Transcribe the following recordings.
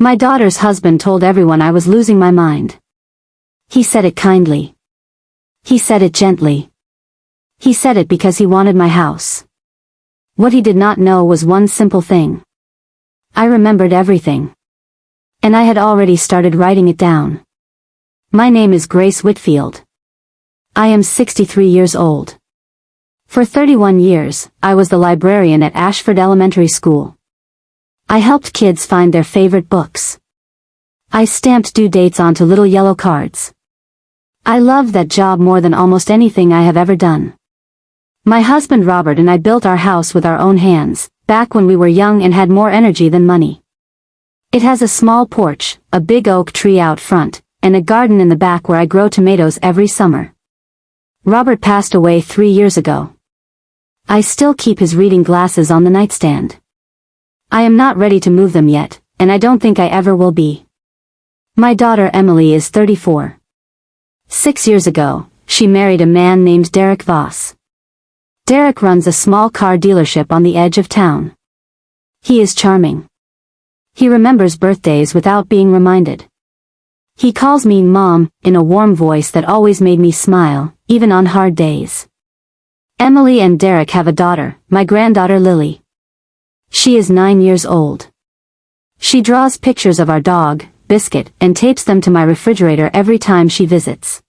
My daughter's husband told everyone I was losing my mind. He said it kindly. He said it gently. He said it because he wanted my house. What he did not know was one simple thing. I remembered everything. And I had already started writing it down. My name is Grace Whitfield. I am 63 years old. For 31 years, I was the librarian at Ashford Elementary School. I helped kids find their favorite books. I stamped due dates onto little yellow cards. I loved that job more than almost anything I have ever done. My husband Robert and I built our house with our own hands, back when we were young and had more energy than money. It has a small porch, a big oak tree out front, and a garden in the back where I grow tomatoes every summer. Robert passed away 3 years ago. I still keep his reading glasses on the nightstand. I am not ready to move them yet, and I don't think I ever will be. My daughter Emily is 34. 6 years ago, she married a man named Derek Voss. Derek runs a small car dealership on the edge of town. He is charming. He remembers birthdays without being reminded. He calls me Mom, in a warm voice that always made me smile, even on hard days. Emily and Derek have a daughter, my granddaughter Lily. She is 9 years old. She draws pictures of our dog, Biscuit, and tapes them to my refrigerator every time she visits.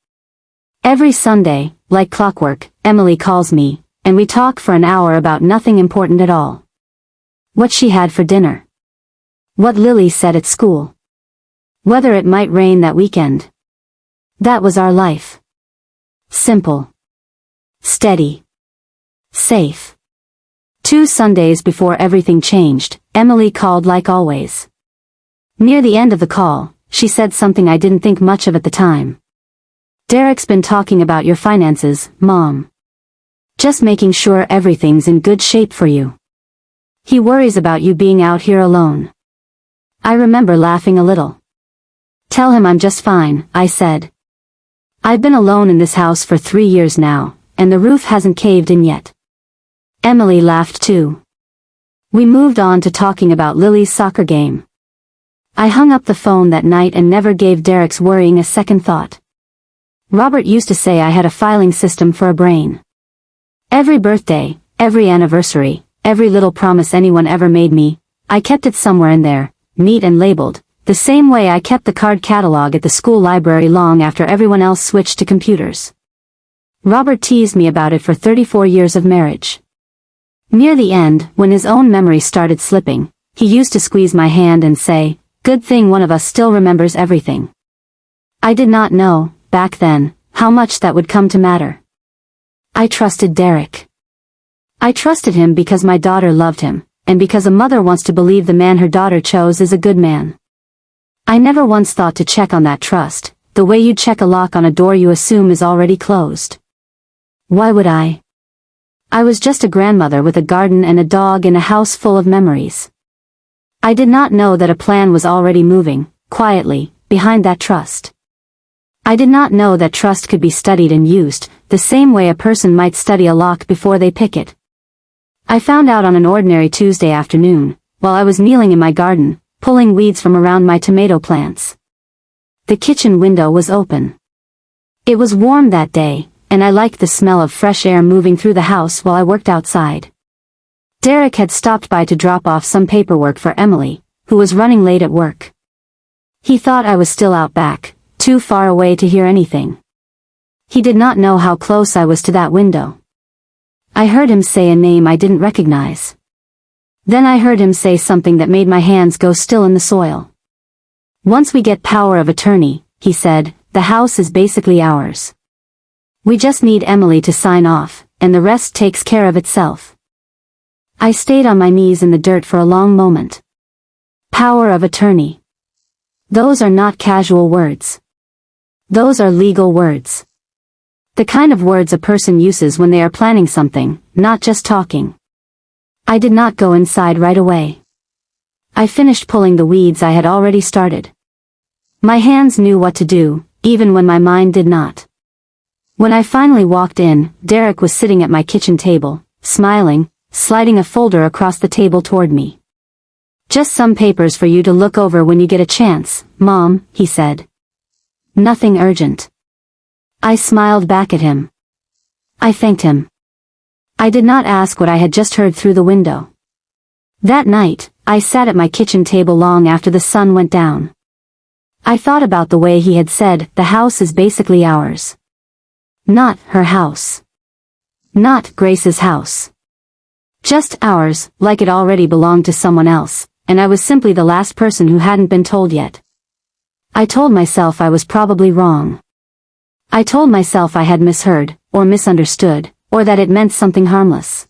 Every Sunday, like clockwork, Emily calls me, and we talk for an hour about nothing important at all. What she had for dinner. What Lily said at school. Whether it might rain that weekend. That was our life. Simple. Steady. Safe. 2 Sundays before everything changed, Emily called like always. Near the end of the call, she said something I didn't think much of at the time. Derek's been talking about your finances, Mom. Just making sure everything's in good shape for you. He worries about you being out here alone. I remember laughing a little. Tell him I'm just fine, I said. I've been alone in this house for 3 years now, and the roof hasn't caved in yet. Emily laughed too. We moved on to talking about Lily's soccer game. I hung up the phone that night and never gave Derek's worrying a second thought. Robert used to say I had a filing system for a brain. Every birthday, every anniversary, every little promise anyone ever made me, I kept it somewhere in there, neat and labeled, the same way I kept the card catalog at the school library long after everyone else switched to computers. Robert teased me about it for 34 years of marriage. Near the end, when his own memory started slipping, he used to squeeze my hand and say, "Good thing one of us still remembers everything." I did not know, back then, how much that would come to matter. I trusted Derek. I trusted him because my daughter loved him, and because a mother wants to believe the man her daughter chose is a good man. I never once thought to check on that trust, the way you'd check a lock on a door you assume is already closed. Why would I? I was just a grandmother with a garden and a dog in a house full of memories. I did not know that a plan was already moving, quietly, behind that trust. I did not know that trust could be studied and used, the same way a person might study a lock before they pick it. I found out on an ordinary Tuesday afternoon, while I was kneeling in my garden, pulling weeds from around my tomato plants. The kitchen window was open. It was warm that day, and I liked the smell of fresh air moving through the house while I worked outside. Derek had stopped by to drop off some paperwork for Emily, who was running late at work. He thought I was still out back, too far away to hear anything. He did not know how close I was to that window. I heard him say a name I didn't recognize. Then I heard him say something that made my hands go still in the soil. Once we get power of attorney, he said, the house is basically ours. We just need Emily to sign off, and the rest takes care of itself. I stayed on my knees in the dirt for a long moment. Power of attorney. Those are not casual words. Those are legal words. The kind of words a person uses when they are planning something, not just talking. I did not go inside right away. I finished pulling the weeds I had already started. My hands knew what to do, even when my mind did not. When I finally walked in, Derek was sitting at my kitchen table, smiling, sliding a folder across the table toward me. Just some papers for you to look over when you get a chance, Mom, he said. Nothing urgent. I smiled back at him. I thanked him. I did not ask what I had just heard through the window. That night, I sat at my kitchen table long after the sun went down. I thought about the way he had said, the house is basically ours. Not her house. Not Grace's house. Just ours, like it already belonged to someone else, and I was simply the last person who hadn't been told yet. I told myself I was probably wrong. I told myself I had misheard, or misunderstood, or that it meant something harmless.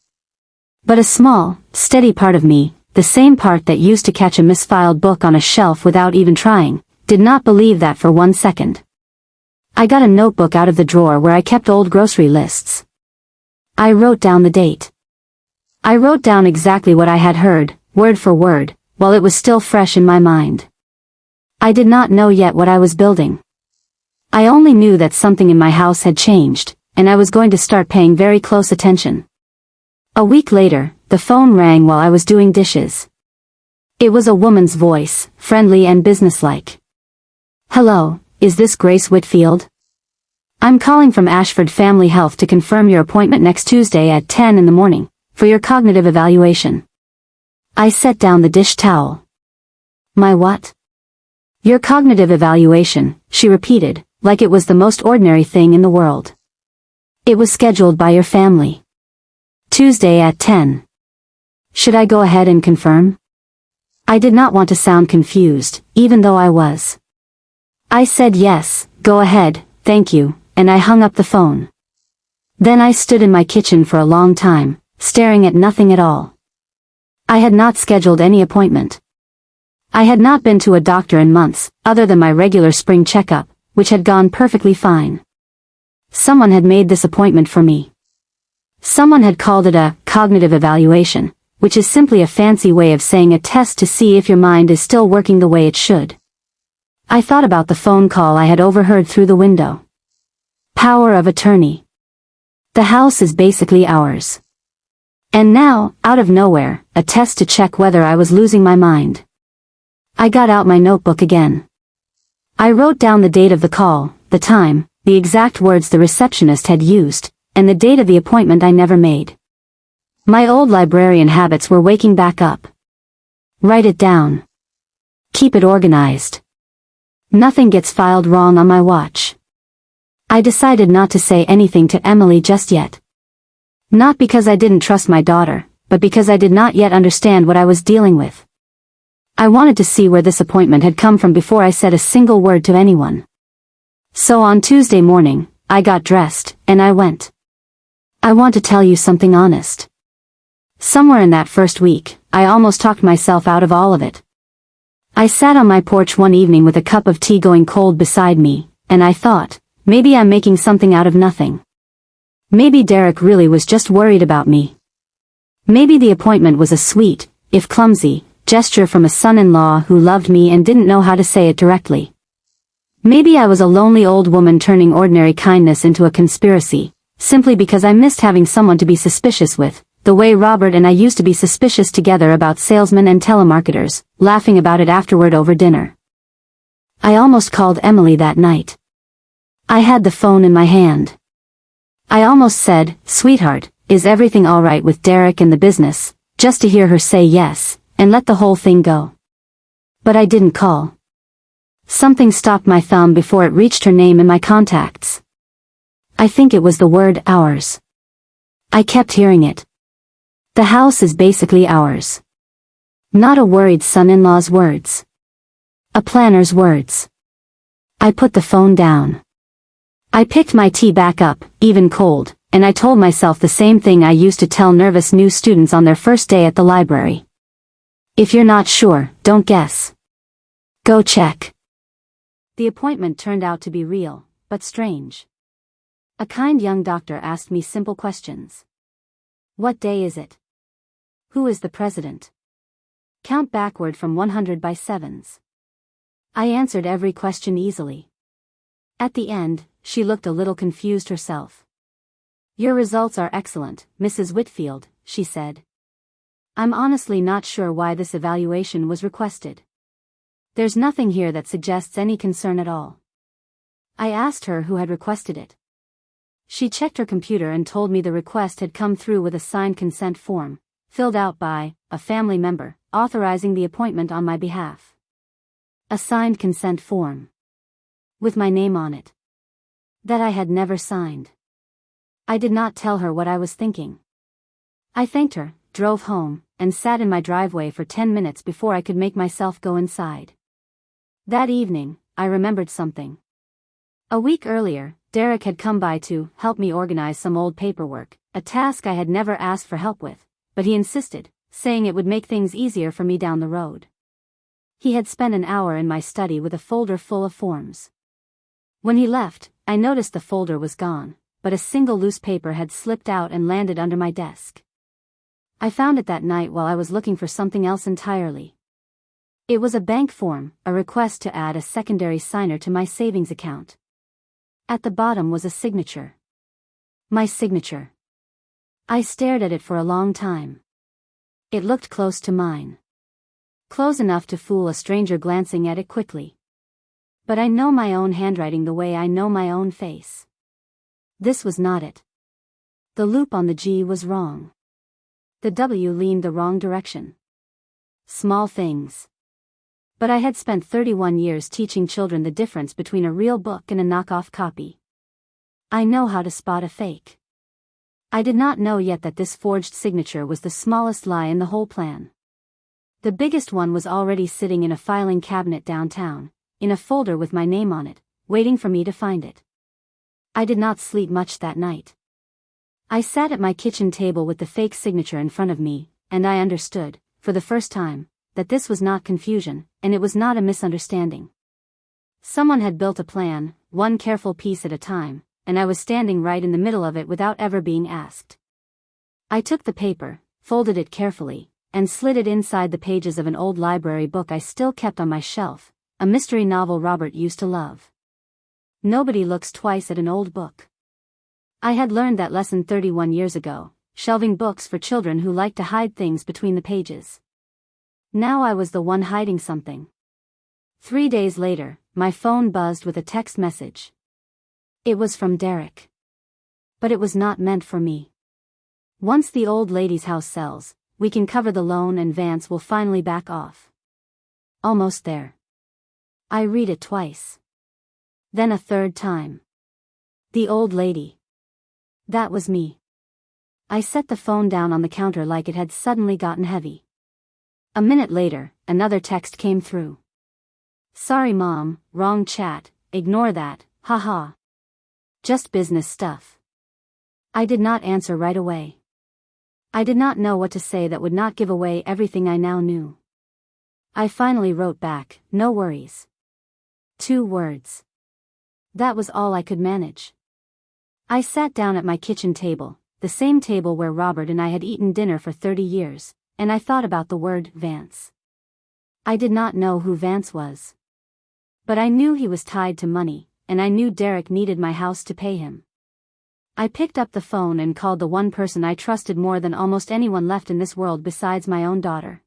But a small, steady part of me, the same part that used to catch a misfiled book on a shelf without even trying, did not believe that for 1 second. I got a notebook out of the drawer where I kept old grocery lists. I wrote down the date. I wrote down exactly what I had heard, word for word, while it was still fresh in my mind. I did not know yet what I was building. I only knew that something in my house had changed, and I was going to start paying very close attention. A week later, the phone rang while I was doing dishes. It was a woman's voice, friendly and businesslike. Hello, is this Grace Whitfield? I'm calling from Ashford Family Health to confirm your appointment next Tuesday at 10 in the morning, for your cognitive evaluation. I set down the dish towel. My what? Your cognitive evaluation, she repeated, like it was the most ordinary thing in the world. It was scheduled by your family. Tuesday at 10. Should I go ahead and confirm? I did not want to sound confused, even though I was. I said yes, go ahead, thank you, and I hung up the phone. Then I stood in my kitchen for a long time, staring at nothing at all. I had not scheduled any appointment. I had not been to a doctor in months, other than my regular spring checkup, which had gone perfectly fine. Someone had made this appointment for me. Someone had called it a cognitive evaluation, which is simply a fancy way of saying a test to see if your mind is still working the way it should. I thought about the phone call I had overheard through the window. Power of attorney. The house is basically ours. And now, out of nowhere, a test to check whether I was losing my mind. I got out my notebook again. I wrote down the date of the call, the time, the exact words the receptionist had used, and the date of the appointment I never made. My old librarian habits were waking back up. Write it down. Keep it organized. Nothing gets filed wrong on my watch. I decided not to say anything to Emily just yet. Not because I didn't trust my daughter, but because I did not yet understand what I was dealing with. I wanted to see where this appointment had come from before I said a single word to anyone. So on Tuesday morning, I got dressed, and I went. I want to tell you something honest. Somewhere in that first week, I almost talked myself out of all of it. I sat on my porch one evening with a cup of tea going cold beside me, and I thought, maybe I'm making something out of nothing. Maybe Derek really was just worried about me. Maybe the appointment was a sweet, if clumsy, gesture from a son-in-law who loved me and didn't know how to say it directly. Maybe I was a lonely old woman turning ordinary kindness into a conspiracy, simply because I missed having someone to be suspicious with, the way Robert and I used to be suspicious together about salesmen and telemarketers, laughing about it afterward over dinner. I almost called Emily that night. I had the phone in my hand. I almost said, "Sweetheart, is everything all right with Derek and the business?" just to hear her say yes, and let the whole thing go. But I didn't call. Something stopped my thumb before it reached her name in my contacts. I think it was the word ours. I kept hearing it. The house is basically ours. Not a worried son-in-law's words. A planner's words. I put the phone down. I picked my tea back up, even cold, and I told myself the same thing I used to tell nervous new students on their first day at the library. If you're not sure, don't guess. Go check. The appointment turned out to be real, but strange. A kind young doctor asked me simple questions. What day is it? Who is the president? Count backward from 100 by sevens. I answered every question easily. At the end, she looked a little confused herself. Your results are excellent, Mrs. Whitfield, she said. I'm honestly not sure why this evaluation was requested. There's nothing here that suggests any concern at all. I asked her who had requested it. She checked her computer and told me the request had come through with a signed consent form, filled out by a family member, authorizing the appointment on my behalf. A signed consent form. With my name on it. That I had never signed. I did not tell her what I was thinking. I thanked her, drove home, and sat in my driveway for 10 minutes before I could make myself go inside. That evening, I remembered something. A week earlier, Derek had come by to help me organize some old paperwork, a task I had never asked for help with, but he insisted, saying it would make things easier for me down the road. He had spent an hour in my study with a folder full of forms. When he left, I noticed the folder was gone, but a single loose paper had slipped out and landed under my desk. I found it that night while I was looking for something else entirely. It was a bank form, a request to add a secondary signer to my savings account. At the bottom was a signature. My signature. I stared at it for a long time. It looked close to mine. Close enough to fool a stranger glancing at it quickly. But I know my own handwriting the way I know my own face. This was not it. The loop on the G was wrong. The W leaned the wrong direction. Small things. But I had spent 31 years teaching children the difference between a real book and a knockoff copy. I know how to spot a fake. I did not know yet that this forged signature was the smallest lie in the whole plan. The biggest one was already sitting in a filing cabinet downtown, in a folder with my name on it, waiting for me to find it. I did not sleep much that night. I sat at my kitchen table with the fake signature in front of me, and I understood, for the first time, that this was not confusion, and it was not a misunderstanding. Someone had built a plan, one careful piece at a time, and I was standing right in the middle of it without ever being asked. I took the paper, folded it carefully, and slid it inside the pages of an old library book I still kept on my shelf, a mystery novel Robert used to love. Nobody looks twice at an old book. I had learned that lesson 31 years ago, shelving books for children who like to hide things between the pages. Now I was the one hiding something. 3 days later, my phone buzzed with a text message. It was from Derek. But it was not meant for me. Once the old lady's house sells, we can cover the loan and Vance will finally back off. Almost there. I read it twice. Then a third time. The old lady. That was me. I set the phone down on the counter like it had suddenly gotten heavy. A minute later, another text came through. Sorry mom, wrong chat, ignore that, haha. Just business stuff. I did not answer right away. I did not know what to say that would not give away everything I now knew. I finally wrote back, no worries. 2 words. That was all I could manage. I sat down at my kitchen table, the same table where Robert and I had eaten dinner for 30 years, and I thought about the word Vance. I did not know who Vance was. But I knew he was tied to money, and I knew Derek needed my house to pay him. I picked up the phone and called the one person I trusted more than almost anyone left in this world besides my own daughter.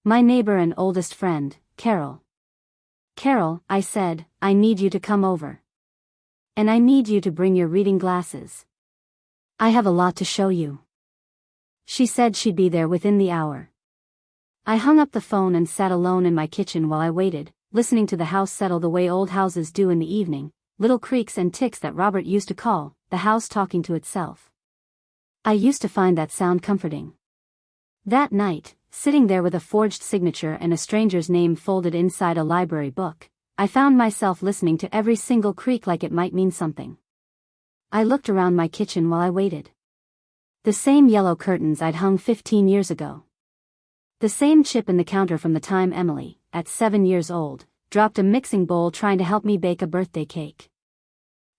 My neighbor and oldest friend, Carol. Carol, I said, I need you to come over. And I need you to bring your reading glasses. I have a lot to show you. She said she'd be there within the hour. I hung up the phone and sat alone in my kitchen while I waited, listening to the house settle the way old houses do in the evening, little creaks and ticks that Robert used to call, the house talking to itself. I used to find that sound comforting. That night, sitting there with a forged signature and a stranger's name folded inside a library book, I found myself listening to every single creak like it might mean something. I looked around my kitchen while I waited. The same yellow curtains I'd hung 15 years ago. The same chip in the counter from the time Emily, at 7 years old, dropped a mixing bowl trying to help me bake a birthday cake.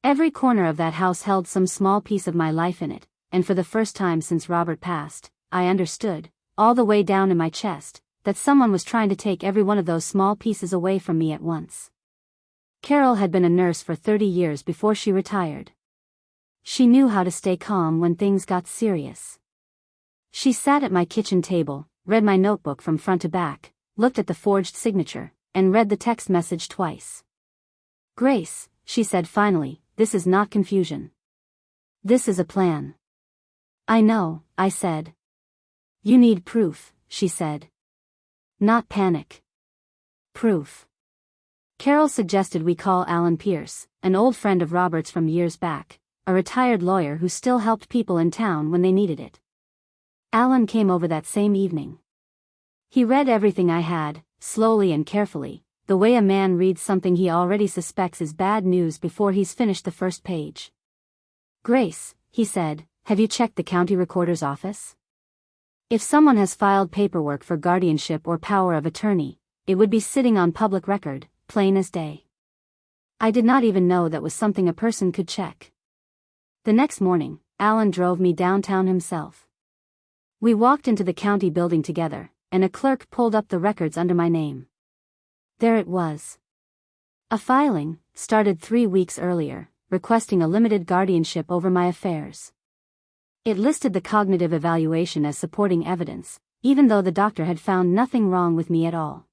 Every corner of that house held some small piece of my life in it, and for the first time since Robert passed, I understood, all the way down in my chest, that someone was trying to take every one of those small pieces away from me at once. Carol had been a nurse for 30 years before she retired. She knew how to stay calm when things got serious. She sat at my kitchen table, read my notebook from front to back, looked at the forged signature, and read the text message twice. "Grace," she said finally, "this is not confusion. This is a plan." "I know," I said. "You need proof," she said. "Not panic. Proof." Carol suggested we call Alan Pierce, an old friend of Robert's from years back, a retired lawyer who still helped people in town when they needed it. Alan came over that same evening. He read everything I had, slowly and carefully, the way a man reads something he already suspects is bad news before he's finished the first page. "Grace," he said, "have you checked the county recorder's office? If someone has filed paperwork for guardianship or power of attorney, it would be sitting on public record, plain as day." I did not even know that was something a person could check. The next morning, Alan drove me downtown himself. We walked into the county building together, and a clerk pulled up the records under my name. There it was. A filing, started 3 weeks earlier, requesting a limited guardianship over my affairs. It listed the cognitive evaluation as supporting evidence, even though the doctor had found nothing wrong with me at all.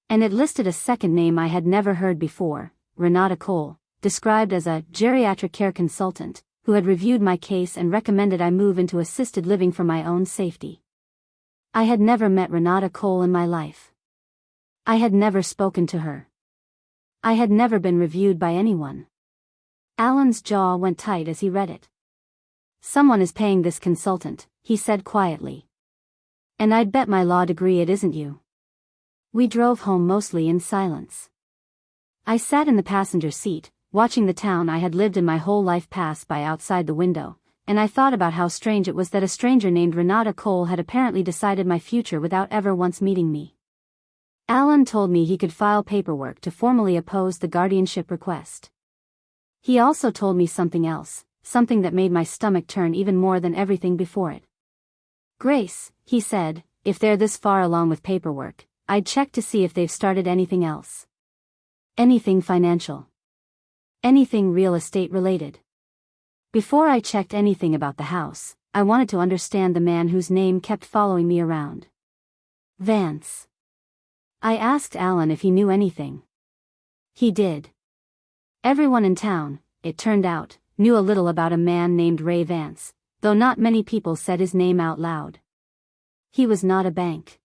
And it listed a second name I had never heard before, Renata Cole, described as a geriatric care consultant, who had reviewed my case and recommended I move into assisted living for my own safety. I had never met Renata Cole in my life. I had never spoken to her. I had never been reviewed by anyone. Alan's jaw went tight as he read it. "Someone is paying this consultant," he said quietly. "And I'd bet my law degree it isn't you." We drove home mostly in silence. I sat in the passenger seat, watching the town I had lived in my whole life pass by outside the window, and I thought about how strange it was that a stranger named Renata Cole had apparently decided my future without ever once meeting me. Alan told me he could file paperwork to formally oppose the guardianship request. He also told me something else, something that made my stomach turn even more than everything before it. "Grace," he said, "if they're this far along with paperwork, I'd check to see if they've started anything else. Anything financial. Anything real estate related. Before I checked anything about the house, I wanted to understand the man whose name kept following me around. Vance." I asked Alan if he knew anything. He did. Everyone in town, it turned out, knew a little about a man named Ray Vance, though not many people said his name out loud. He was not a bank.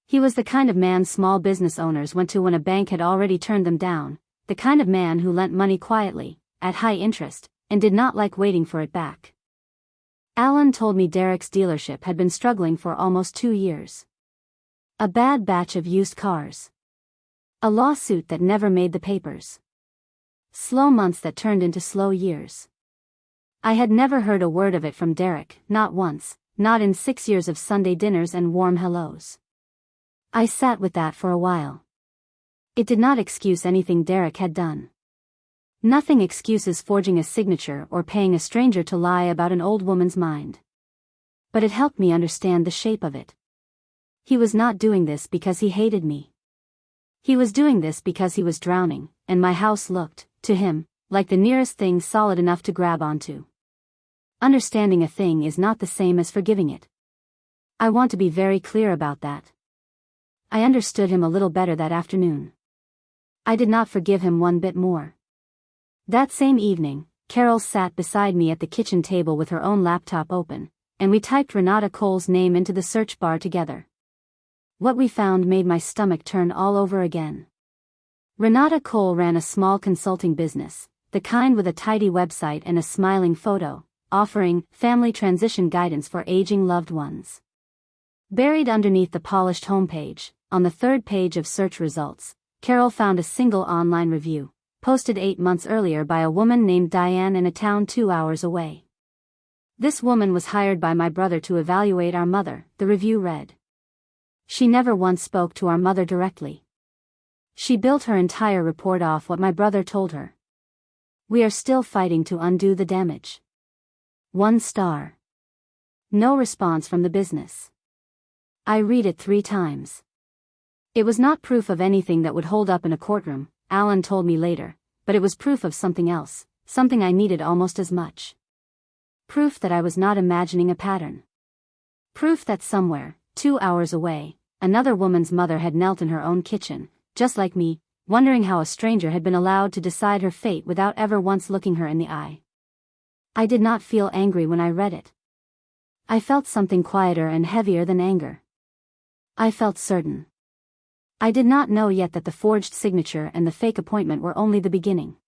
He was the kind of man small business owners went to when a bank had already turned them down, the kind of man who lent money quietly, at high interest, and did not like waiting for it back. Alan told me Derek's dealership had been struggling for almost 2 years. A bad batch of used cars. A lawsuit that never made the papers. Slow months that turned into slow years. I had never heard a word of it from Derek, not once, not in 6 years of Sunday dinners and warm hellos. I sat with that for a while. It did not excuse anything Derek had done. Nothing excuses forging a signature or paying a stranger to lie about an old woman's mind. But it helped me understand the shape of it. He was not doing this because he hated me. He was doing this because he was drowning, and my house looked, to him, like the nearest thing solid enough to grab onto. Understanding a thing is not the same as forgiving it. I want to be very clear about that. I understood him a little better that afternoon. I did not forgive him one bit more. That same evening, Carol sat beside me at the kitchen table with her own laptop open, and we typed Renata Cole's name into the search bar together. What we found made my stomach turn all over again. Renata Cole ran a small consulting business, the kind with a tidy website and a smiling photo, offering family transition guidance for aging loved ones. Buried underneath the polished homepage, on the third page of search results, Carol found a single online review, posted 8 months earlier by a woman named Diane in a town 2 hours away. "This woman was hired by my brother to evaluate our mother," the review read. "She never once spoke to our mother directly. She built her entire report off what my brother told her. We are still fighting to undo the damage. 1 star. No response from the business." I read it 3 times. It was not proof of anything that would hold up in a courtroom, Alan told me later, but it was proof of something else, something I needed almost as much. Proof that I was not imagining a pattern. Proof that somewhere, 2 hours away, another woman's mother had knelt in her own kitchen, just like me, wondering how a stranger had been allowed to decide her fate without ever once looking her in the eye. I did not feel angry when I read it. I felt something quieter and heavier than anger. I felt certain. I did not know yet that the forged signature and the fake appointment were only the beginning.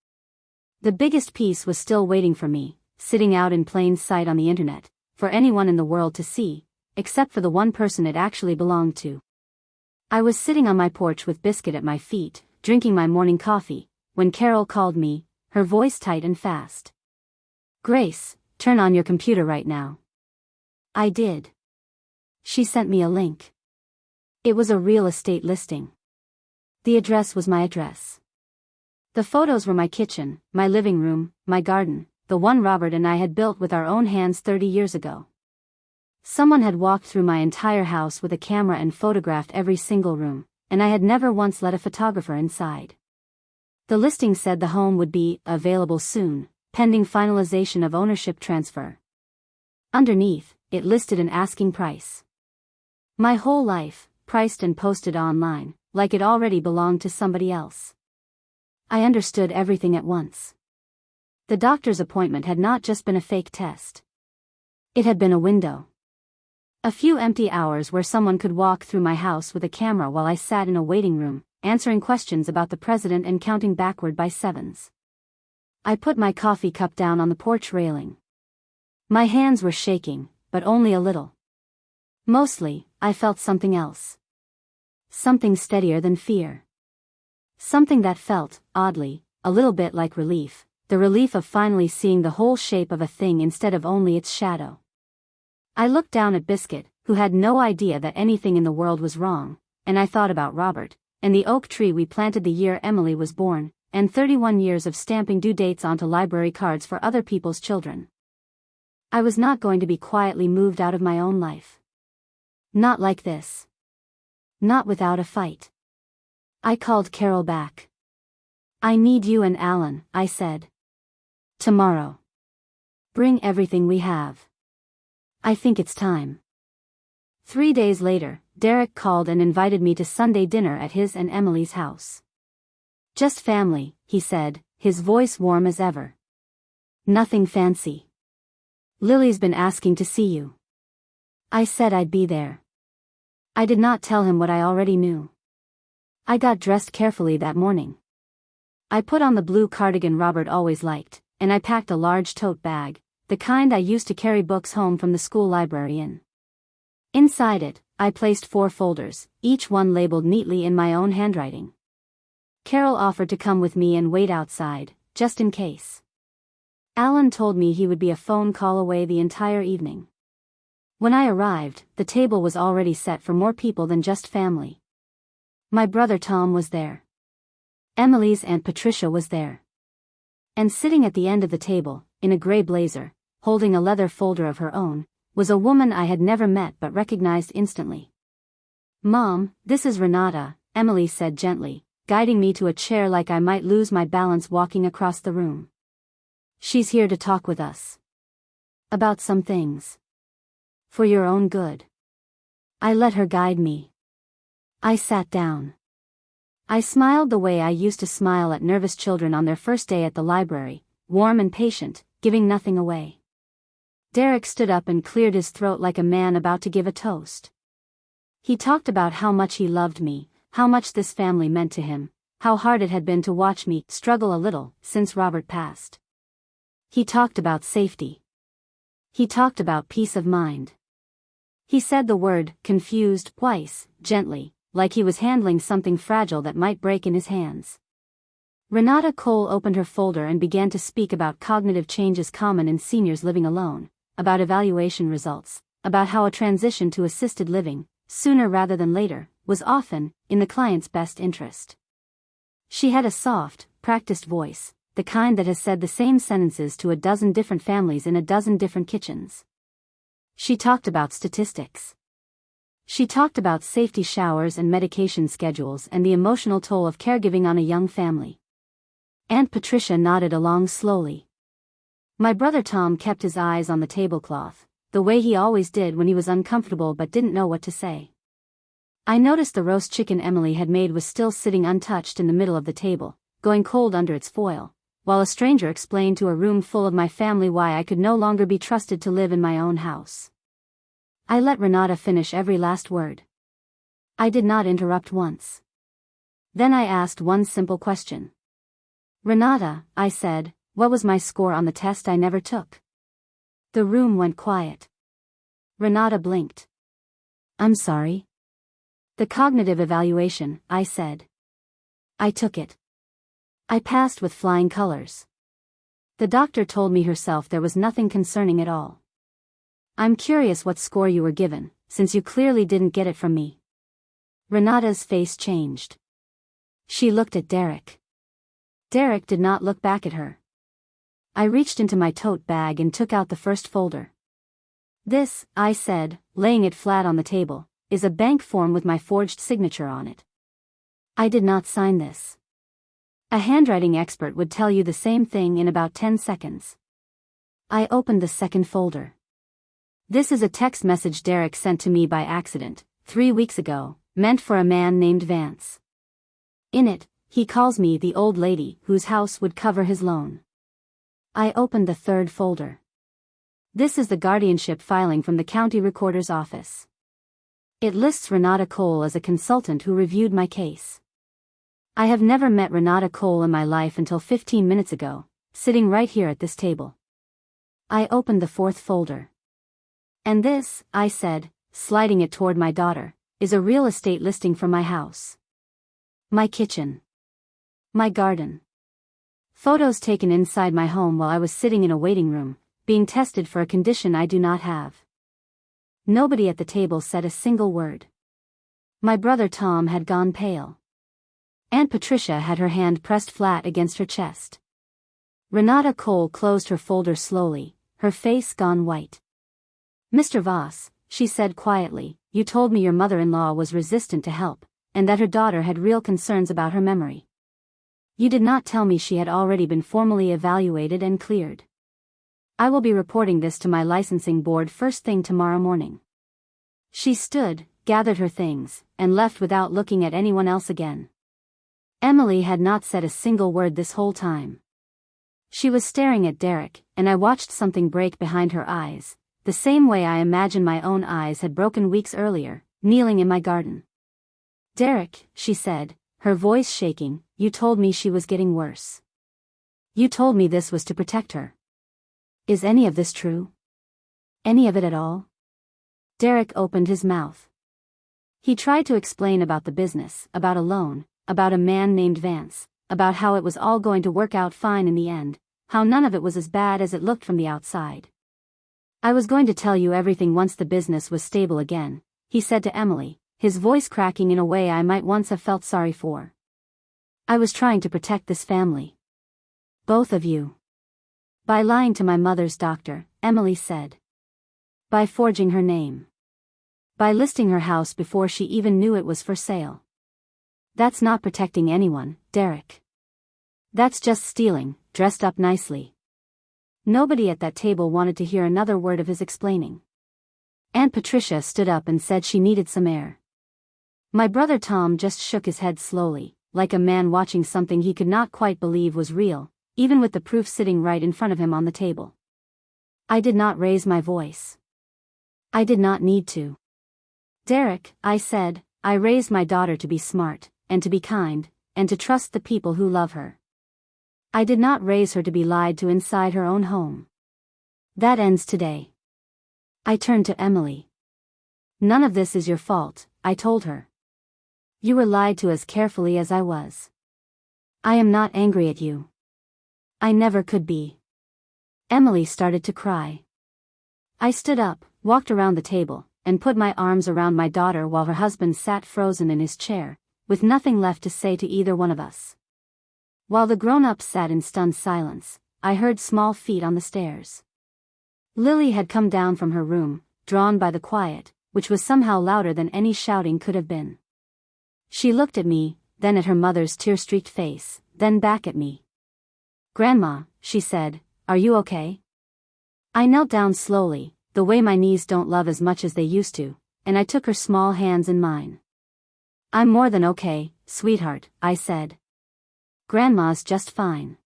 The biggest piece was still waiting for me, sitting out in plain sight on the internet, for anyone in the world to see, except for the one person it actually belonged to. I was sitting on my porch with Biscuit at my feet, drinking my morning coffee, when Carol called me, her voice tight and fast. "Grace, turn on your computer right now." I did. She sent me a link. It was a real estate listing. The address was my address. The photos were my kitchen, my living room, my garden, the one Robert and I had built with our own hands 30 years ago. Someone had walked through my entire house with a camera and photographed every single room, and I had never once let a photographer inside. The listing said the home would be available soon, pending finalization of ownership transfer. Underneath, it listed an asking price. My whole life, priced and posted online, like it already belonged to somebody else. I understood everything at once. The doctor's appointment had not just been a fake test. It had been a window. A few empty hours where someone could walk through my house with a camera while I sat in a waiting room, answering questions about the president and counting backward by sevens. I put my coffee cup down on the porch railing. My hands were shaking, but only a little. Mostly, I felt something else. Something steadier than fear. Something that felt, oddly, a little bit like relief, the relief of finally seeing the whole shape of a thing instead of only its shadow. I looked down at Biscuit, who had no idea that anything in the world was wrong, and I thought about Robert, and the oak tree we planted the year Emily was born, and 31 years of stamping due dates onto library cards for other people's children. I was not going to be quietly moved out of my own life. Not like this. Not without a fight. I called Carol back. "I need you and Alan," I said. "Tomorrow. Bring everything we have. I think it's time." 3 days later, Derek called and invited me to Sunday dinner at his and Emily's house. "Just family," he said, his voice warm as ever. "Nothing fancy. Lily's been asking to see you." I said I'd be there. I did not tell him what I already knew. I got dressed carefully that morning. I put on the blue cardigan Robert always liked, and I packed a large tote bag, the kind I used to carry books home from the school library in. Inside it, I placed 4 folders, each one labeled neatly in my own handwriting. Carol offered to come with me and wait outside, just in case. Alan told me he would be a phone call away the entire evening. When I arrived, the table was already set for more people than just family. My brother Tom was there. Emily's Aunt Patricia was there. And sitting at the end of the table, in a gray blazer, holding a leather folder of her own, was a woman I had never met but recognized instantly. "Mom, this is Renata," Emily said gently, guiding me to a chair like I might lose my balance walking across the room. "She's here to talk with us. About some things. For your own good." I let her guide me. I sat down. I smiled the way I used to smile at nervous children on their first day at the library, warm and patient, giving nothing away. Derek stood up and cleared his throat like a man about to give a toast. He talked about how much he loved me, how much this family meant to him, how hard it had been to watch me struggle a little since Robert passed. He talked about safety. He talked about peace of mind. He said the word confused twice, gently, like he was handling something fragile that might break in his hands. Renata Cole opened her folder and began to speak about cognitive changes common in seniors living alone, about evaluation results, about how a transition to assisted living, sooner rather than later, was often in the client's best interest. She had a soft, practiced voice, the kind that has said the same sentences to a dozen different families in a dozen different kitchens. She talked about statistics. She talked about safety showers and medication schedules and the emotional toll of caregiving on a young family. Aunt Patricia nodded along slowly. My brother Tom kept his eyes on the tablecloth, the way he always did when he was uncomfortable but didn't know what to say. I noticed the roast chicken Emily had made was still sitting untouched in the middle of the table, going cold under its foil, while a stranger explained to a room full of my family why I could no longer be trusted to live in my own house. I let Renata finish every last word. I did not interrupt once. Then I asked one simple question. "Renata," I said, "what was my score on the test I never took?" The room went quiet. Renata blinked. "I'm sorry." "The cognitive evaluation," I said. "I took it. I passed with flying colors. The doctor told me herself there was nothing concerning at all. I'm curious what score you were given, since you clearly didn't get it from me." Renata's face changed. She looked at Derek. Derek did not look back at her. I reached into my tote bag and took out the first folder. "This," I said, laying it flat on the table, "is a bank form with my forged signature on it. I did not sign this. A handwriting expert would tell you the same thing in about 10 seconds. I opened the second folder. This is a text message Derek sent to me by accident, 3 weeks ago, meant for a man named Vance. In it, he calls me the old lady whose house would cover his loan. I opened the third folder. This is the guardianship filing from the county recorder's office. It lists Renata Cole as a consultant who reviewed my case. I have never met Renata Cole in my life until 15 minutes ago, sitting right here at this table. I opened the fourth folder. And this, I said, sliding it toward my daughter, is a real estate listing for my house. My kitchen. My garden. Photos taken inside my home while I was sitting in a waiting room, being tested for a condition I do not have. Nobody at the table said a single word. My brother Tom had gone pale. Aunt Patricia had her hand pressed flat against her chest. Renata Cole closed her folder slowly, her face gone white. "Mr. Voss," she said quietly, "you told me your mother-in-law was resistant to help, and that her daughter had real concerns about her memory. You did not tell me she had already been formally evaluated and cleared. I will be reporting this to my licensing board first thing tomorrow morning." She stood, gathered her things, and left without looking at anyone else again. Emily had not said a single word this whole time. She was staring at Derek, and I watched something break behind her eyes, the same way I imagined my own eyes had broken weeks earlier, kneeling in my garden. "Derek," she said, her voice shaking, "you told me she was getting worse. You told me this was to protect her. Is any of this true? Any of it at all?" Derek opened his mouth. He tried to explain about the business, about a loan, about a man named Vance, about how it was all going to work out fine in the end, how none of it was as bad as it looked from the outside. "I was going to tell you everything once the business was stable again," he said to Emily, his voice cracking in a way I might once have felt sorry for. "I was trying to protect this family. Both of you. By lying to my mother's doctor," Emily said. "By forging her name. By listing her house before she even knew it was for sale. That's not protecting anyone, Derek. That's just stealing, dressed up nicely." Nobody at that table wanted to hear another word of his explaining. Aunt Patricia stood up and said she needed some air. My brother Tom just shook his head slowly, like a man watching something he could not quite believe was real, even with the proof sitting right in front of him on the table. I did not raise my voice. I did not need to. "Derek," I said, "I raised my daughter to be smart, and to be kind, and to trust the people who love her. I did not raise her to be lied to inside her own home. That ends today." I turned to Emily. "None of this is your fault," I told her. "You were lied to as carefully as I was. I am not angry at you. I never could be." Emily started to cry. I stood up, walked around the table, and put my arms around my daughter while her husband sat frozen in his chair, with nothing left to say to either one of us. While the grown-ups sat in stunned silence, I heard small feet on the stairs. Lily had come down from her room, drawn by the quiet, which was somehow louder than any shouting could have been. She looked at me, then at her mother's tear-streaked face, then back at me. "Grandma," she said, "are you okay?" I knelt down slowly, the the way my knees don't love as much as they used to, and I took her small hands in mine. "I'm more than okay, sweetheart," I said. "Grandma's just fine.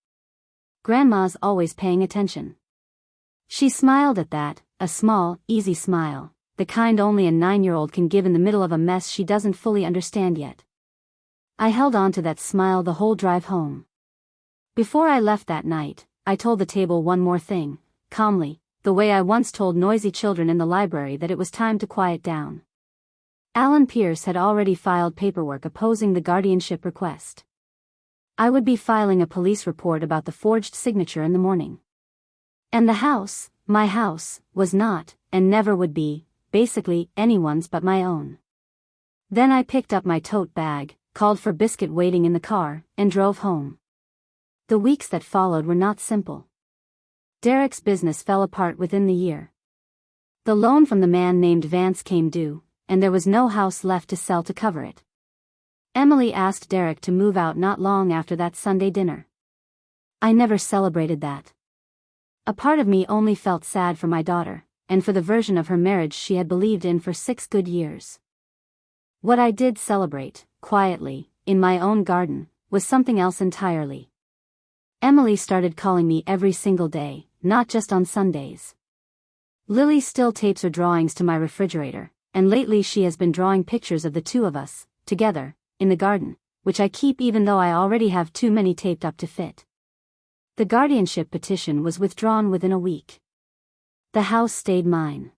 Grandma's always paying attention." She smiled at that, a small, easy smile, the kind only a 9-year-old can give in the middle of a mess she doesn't fully understand yet. I held on to that smile the whole drive home. Before I left that night, I told the table one more thing, calmly, the way I once told noisy children in the library that it was time to quiet down. Alan Pierce had already filed paperwork opposing the guardianship request. I would be filing a police report about the forged signature in the morning. And the house, my house, was not, and never would be, basically, anyone's but my own. Then I picked up my tote bag, called for Biscuit waiting in the car, and drove home. The weeks that followed were not simple. Derek's business fell apart within the year. The loan from the man named Vance came due, and there was no house left to sell to cover it. Emily asked Derek to move out not long after that Sunday dinner. I never celebrated that. A part of me only felt sad for my daughter, and for the version of her marriage she had believed in for 6 good years. What I did celebrate, quietly, in my own garden, was something else entirely. Emily started calling me every single day, not just on Sundays. Lily still tapes her drawings to my refrigerator, and lately she has been drawing pictures of the two of us, together, in the garden, which I keep even though I already have too many taped up to fit. The guardianship petition was withdrawn within a week. The house stayed mine.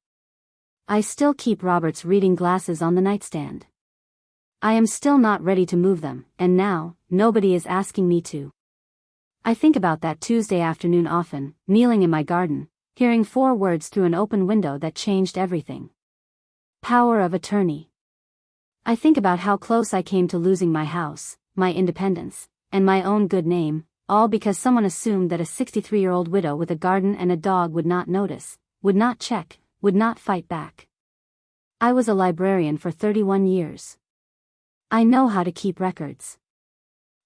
I still keep Robert's reading glasses on the nightstand. I am still not ready to move them, and now, nobody is asking me to. I think about that Tuesday afternoon often, kneeling in my garden, hearing 4 words through an open window that changed everything. Power of attorney. I think about how close I came to losing my house, my independence, and my own good name, all because someone assumed that a 63-year-old widow with a garden and a dog would not notice, would not check, would not fight back. I was a librarian for 31 years. I know how to keep records.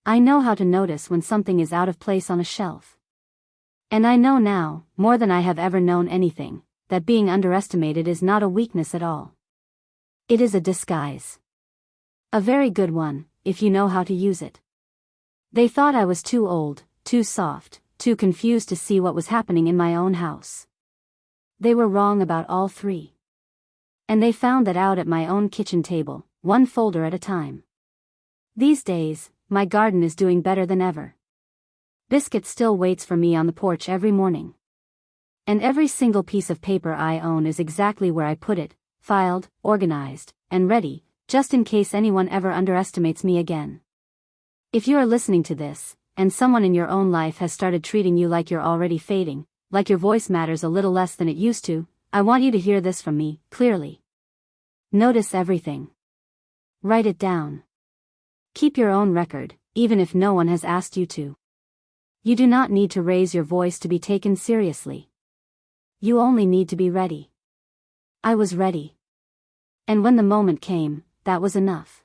I know how to notice when something is out of place on a shelf. And I know now, more than I have ever known anything, that being underestimated is not a weakness at all. It is a disguise. A very good one, if you know how to use it. They thought I was too old, too soft, too confused to see what was happening in my own house. They were wrong about all 3. And they found that out at my own kitchen table, one folder at a time. These days, my garden is doing better than ever. Biscuit still waits for me on the porch every morning. And every single piece of paper I own is exactly where I put it, filed, organized, and ready, just in case anyone ever underestimates me again. If you are listening to this, and someone in your own life has started treating you like you're already fading, like your voice matters a little less than it used to, I want you to hear this from me, clearly. Notice everything. Write it down. Keep your own record, even if no one has asked you to. You do not need to raise your voice to be taken seriously. You only need to be ready. I was ready. And when the moment came, that was enough.